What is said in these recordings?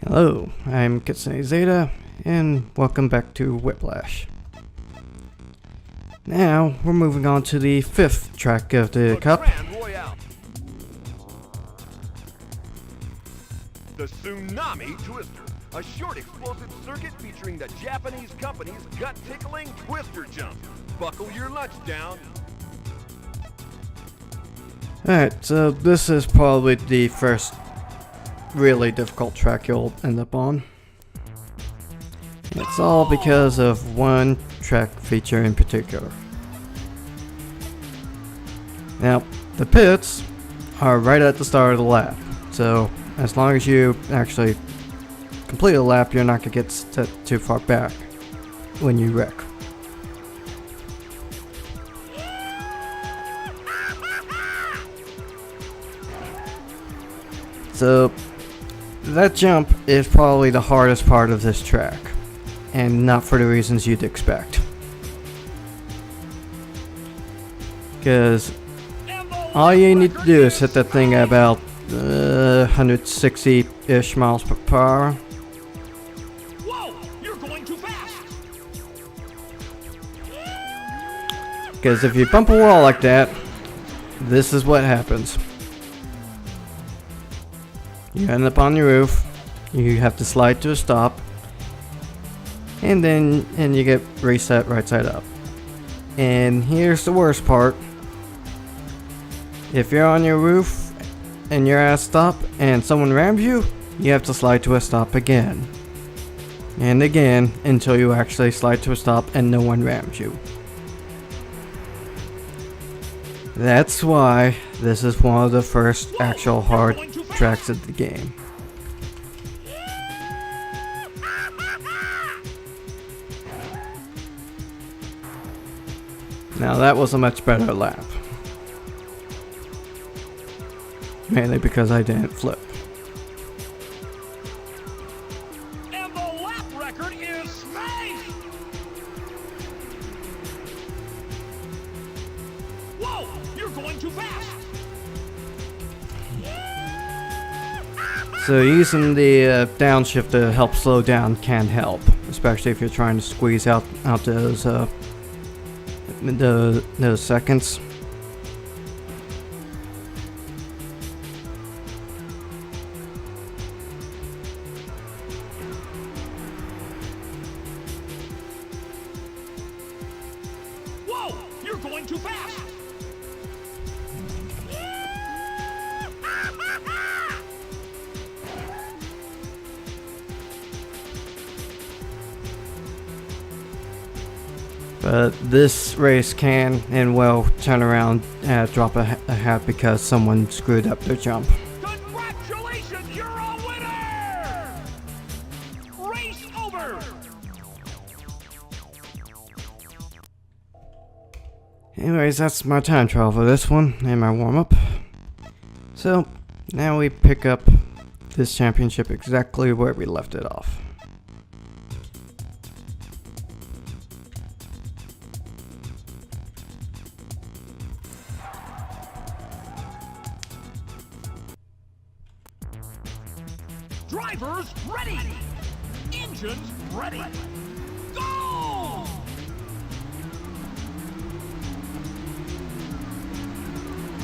Hello, I'm Tsunami Zeta, and welcome back to Whiplash. Now, we're moving on to the 5th track of the cup. The Tsunami Twister, a short explosive circuit featuring the Japanese company's gut-tickling twister jump. Buckle your lunch down. Alright, so this is probably the first really difficult track you'll end up on. It's all because of one track feature in particular. Now, the pits are right at the start of the lap, so as long as you actually complete a lap, you're not going to get set too far back when you wreck. So, that jump is probably the hardest part of this track, and not for the reasons you'd expect. Because all you need to do is hit that thing at about 160-ish miles per hour. Whoa, you're going too fast. Because if you bump a wall like that, this is what happens. You end up on your roof, you have to slide to a stop, and then you get reset right side up. And here's the worst part. If you're on your roof and you're at a stop and someone rams you, you have to slide to a stop again. And again until you actually slide to a stop and no one rams you. That's why this is one of the first actual hard tracks of the game. Now that was a much better lap. Mainly because I didn't flip. And the lap record is smashed. Whoa, you're going too fast. So using the downshift to help slow down can help, especially if you're trying to squeeze out those seconds. Whoa, you're going too fast. But this race can and will turn around and drop a hat because someone screwed up their jump. Congratulations, you're a winner! Race over! Anyways, that's my time trial for this one and my warm-up. So, now we pick up this championship exactly where we left it off. Drivers ready! Engines ready! Go!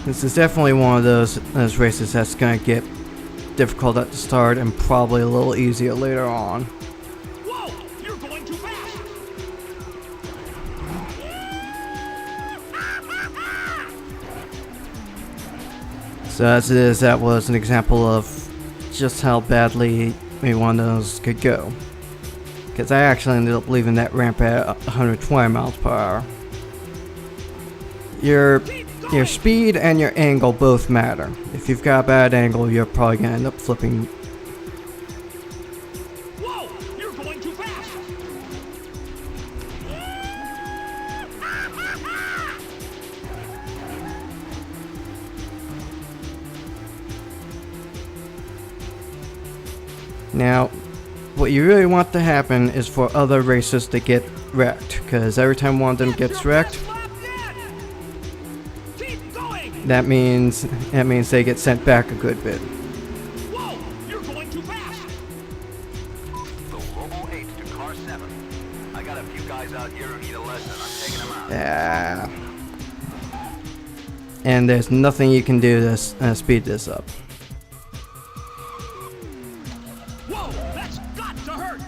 This is definitely one of those races that's going to get difficult at the start and probably a little easier later on. Whoa, you're going too fast! So as it is, that was an example of just how badly maybe one of those could go. Because I actually ended up leaving that ramp at 120 miles per hour. Your speed and your angle both matter. If you've got a bad angle, you're probably going to end up flipping. Whoa, you're going too fast! Now, what you really want to happen is for other racers to get wrecked. Because every time one of them gets wrecked, Keep going! that means they get sent back a good bit. Whoa! You're going too fast! Ah. And there's nothing you can do to speed this up. Whoa, that's got to hurt.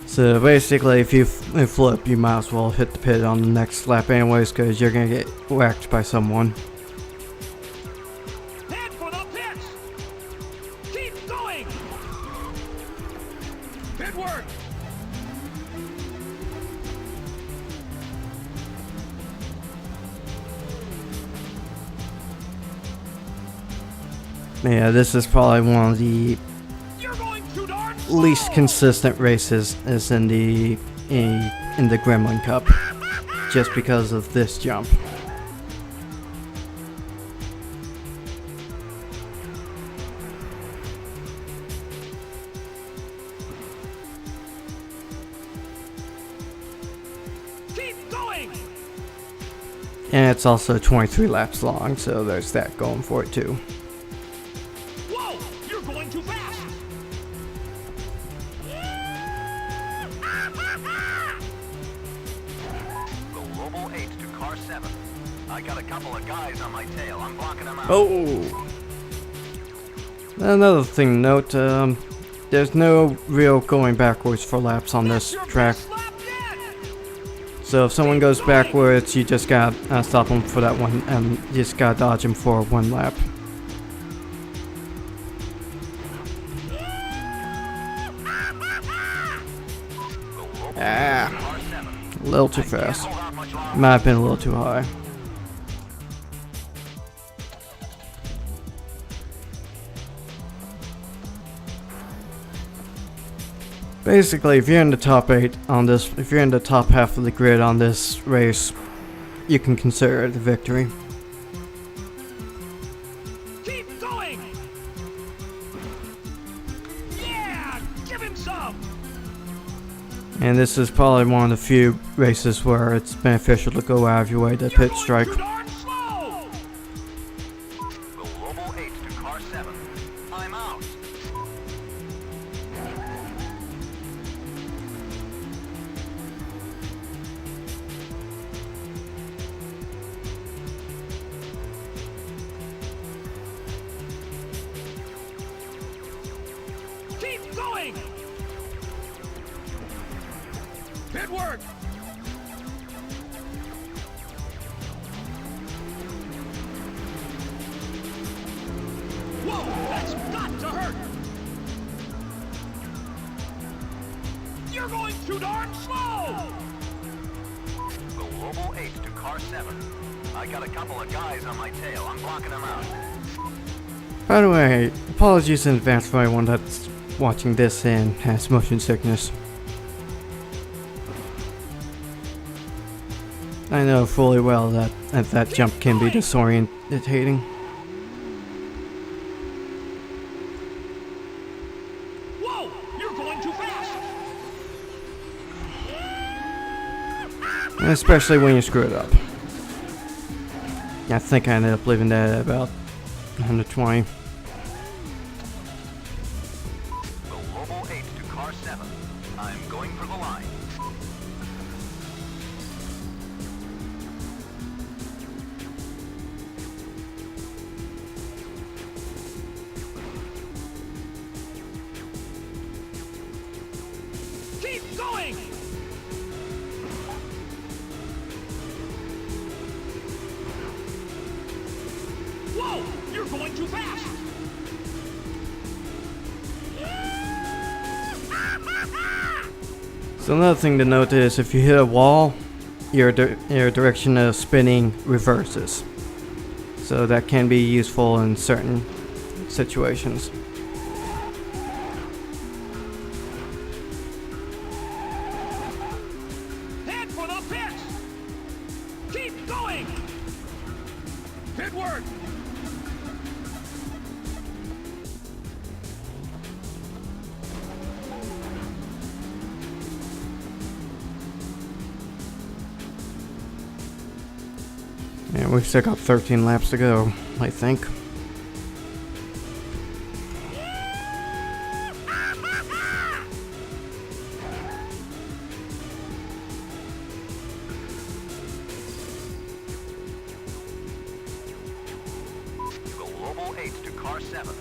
So basically, if you flip, you might as well hit the pit on the next lap anyways, because you're gonna get whacked by someone. Head for the pits. Keep going. Pit work. Yeah, this is probably one of the You're going too darn slow. least consistent races is in the Gremlin Cup, just because of this jump. Keep going. And it's also 23 laps long, so there's that going for it too. Whoa, you're going too fast. Global 8 to car 7. I got a couple of guys on my tail. I'm blocking them out. Oh! Another thing to note, there's no real going backwards for laps on this track. Slap yet. So if someone goes backwards, you just gotta stop them for that one, and you just gotta dodge them for one lap. Ah, Car 7. a little too fast. Hold out much longer. Might have been a little too high. Basically, if you're in the top 8 on this, if you're in the top half of the grid on this race, you can consider it a victory. Keep going. Yeah, give him some. And this is probably one of the few races where it's beneficial to go out of your way to You're pit going strike. too darn slow. Global 8 to car 7. I'm out. Keep going. Pit work. Whoa, that's got to hurt. You're going too darn slow. Global 8 to car 7. I got a couple of guys on my tail. I'm blocking them out. By the way, apologies in advance for anyone that's watching this and has motion sickness. I know fully well that that jump can be disorientating. Whoa, you're going too fast. Especially when you screw it up. I think I ended up leaving that at about 120. Global 8 to car 7. I'm going for the line. Keep going. Whoa, you're going too fast. So another thing to note is if you hit a wall, your direction of spinning reverses. So that can be useful in certain situations. Head for the pits. Keep going. Pit work. And we've still got 13 laps to go, I think. 8 to car 7.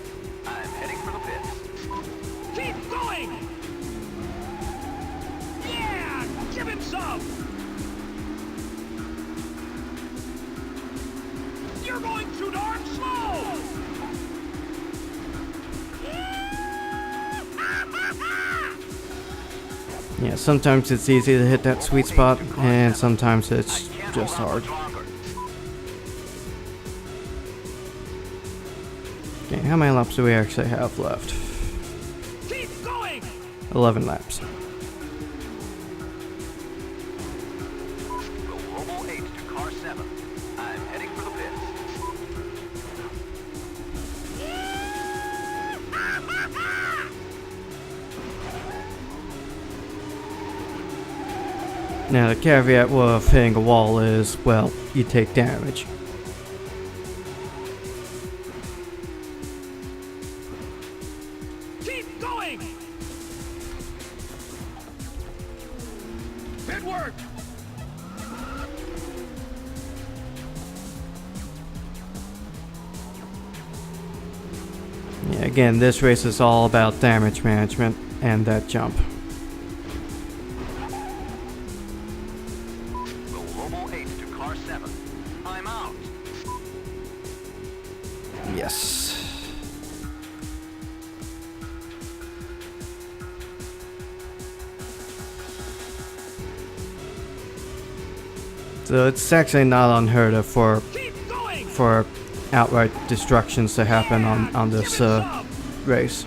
I'm heading for the pits. Keep going! Yeah! Give him some! You're going too darn slow! Yeah, sometimes it's easy to hit that sweet spot, and sometimes it's just hard. Okay, how many laps do we actually have left? Keep going! 11 laps. Global 8 to car 7. I'm heading for the pits. Now the caveat with hitting a wall is, well, you take damage. Keep going! Pit work! Yeah, again, this race is all about damage management and that jump. Global 8 to car 7. I'm out. Yes. So it's actually not unheard of for Keep going! outright destructions to happen on this race.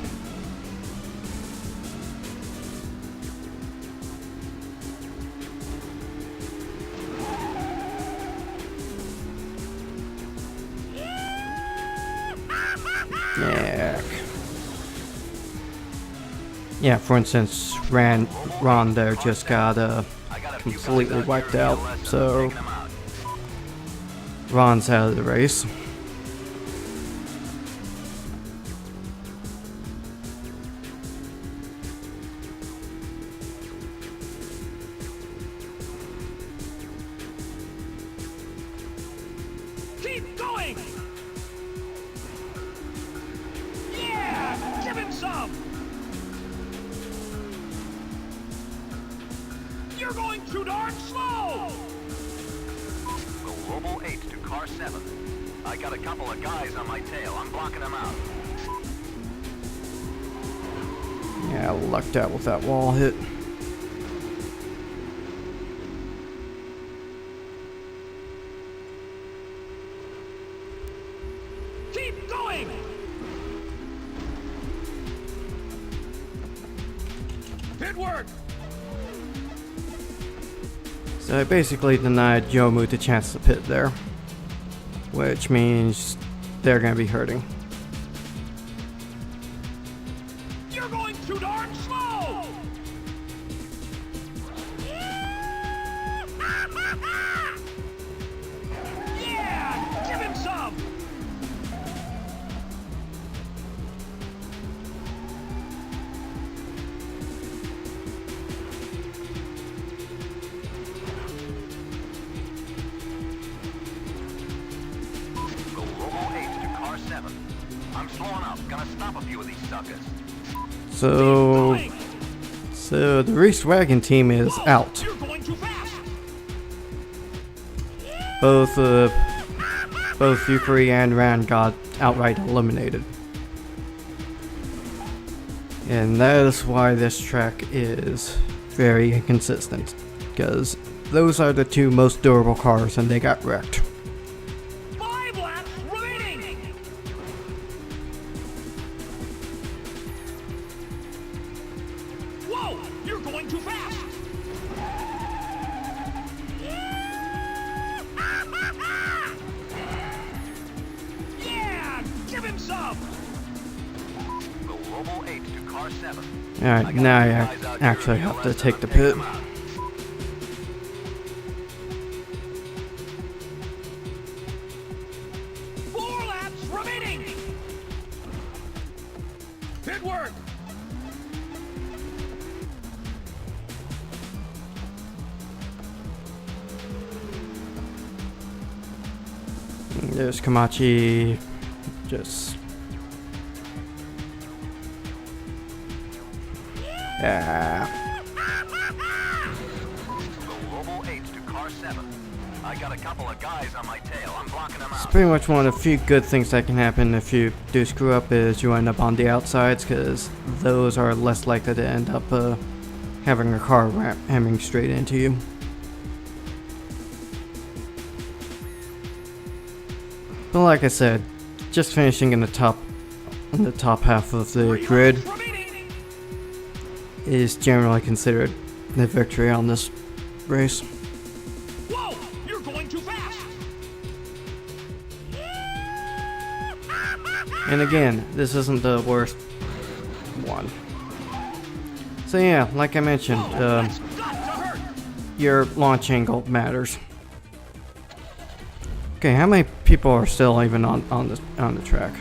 Yeah. Yeah, for instance, Ron there just got completely wiped out, so Ron's out of the race. Keep going! Yeah! Give him some! You're going too darn slow! Global 8 to car 7. I got a couple of guys on my tail. I'm blocking them out. Yeah, lucked out with that wall hit. Keep going! Pit work! So I basically denied Yomu the chance to pit there, which means they're gonna be hurting. You're going too darn slow! Yeah! Give him some! Global 8 to car 7. I'm slowing up. Gonna stop a few of these suckers. So the Reese Wagon team is out. You're going too fast! Both Yukari and Ran got outright eliminated. And that is why this track is very inconsistent, because those are the two most durable cars and they got wrecked. 5 laps remaining! Whoa! You're going too fast! Yeah! Give him some! Global 8 to car 7. Alright, now I actually have to take the pit. Four laps remaining! Pit work! There's Kamachi just Yeah. Global H to car 7. I got a couple of guys on my tail. I'm blocking them It's out. pretty much one of the few good things that can happen if you do screw up is you end up on the outsides, because those are less likely to end up having a car ramming straight into you. But like I said, just finishing in the top half of the grid is generally considered the victory on this race. Whoa! You're going too fast! And again, this isn't the worst one. So yeah, like I mentioned, That's got to hurt! your launch angle matters. Okay, how many people are still even on the track?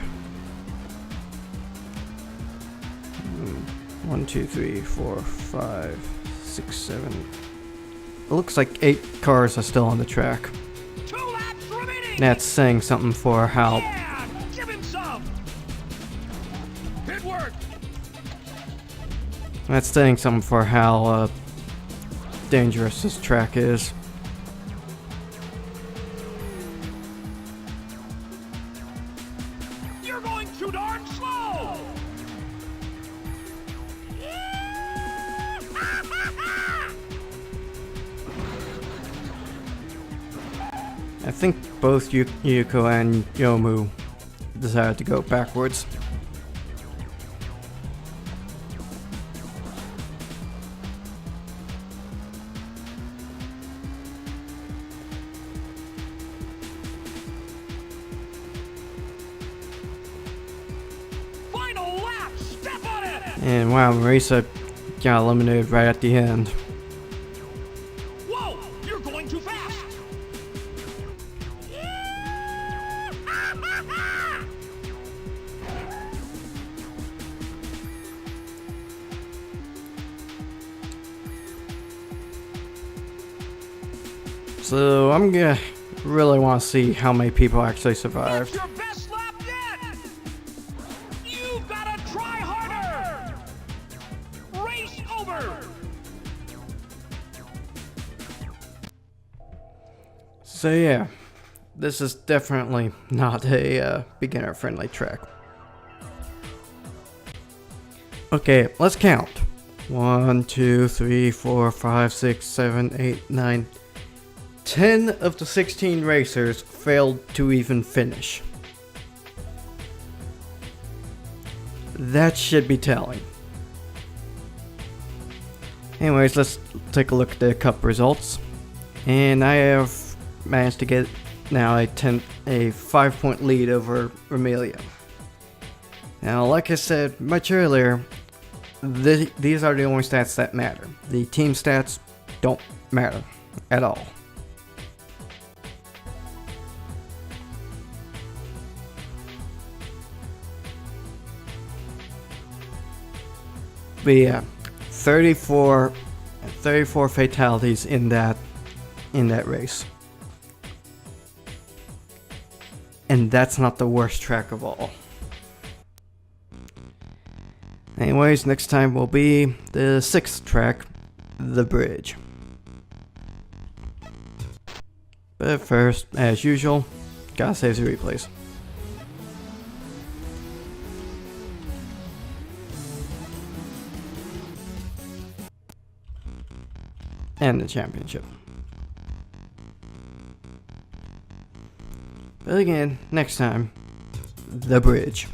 1, 2, 3, 4, 5, 6, 7. It looks like 8 cars are still on the track. 2 laps remaining! That's saying something for how Yeah! Give him some! Good work! dangerous this track is. You're going too darn slow! I think both Yuko and Yomu decided to go backwards. Final lap! Step on it! And wow, Marisa got eliminated right at the end. Whoa! You're going too fast! So I'm gonna really want to see how many people actually That's survived. your best lap yet! You've got to try harder! Race over! So yeah, this is definitely not a beginner-friendly track. Okay, let's count. 1, 2, 3, 4, 5, 6, 7, 8, 9. 10 of the 16 racers failed to even finish. That should be telling. Anyways, let's take a look at the cup results. And I have managed to get now a 5-point lead over Amelia. Now, like I said much earlier, these are the only stats that matter. The team stats don't matter at all. But yeah, 34 fatalities in that race. And that's not the worst track of all. Anyways, next time will be the 6th track, the bridge. But first, as usual, gotta save the replays. And the championship. But again, next time, the bridge.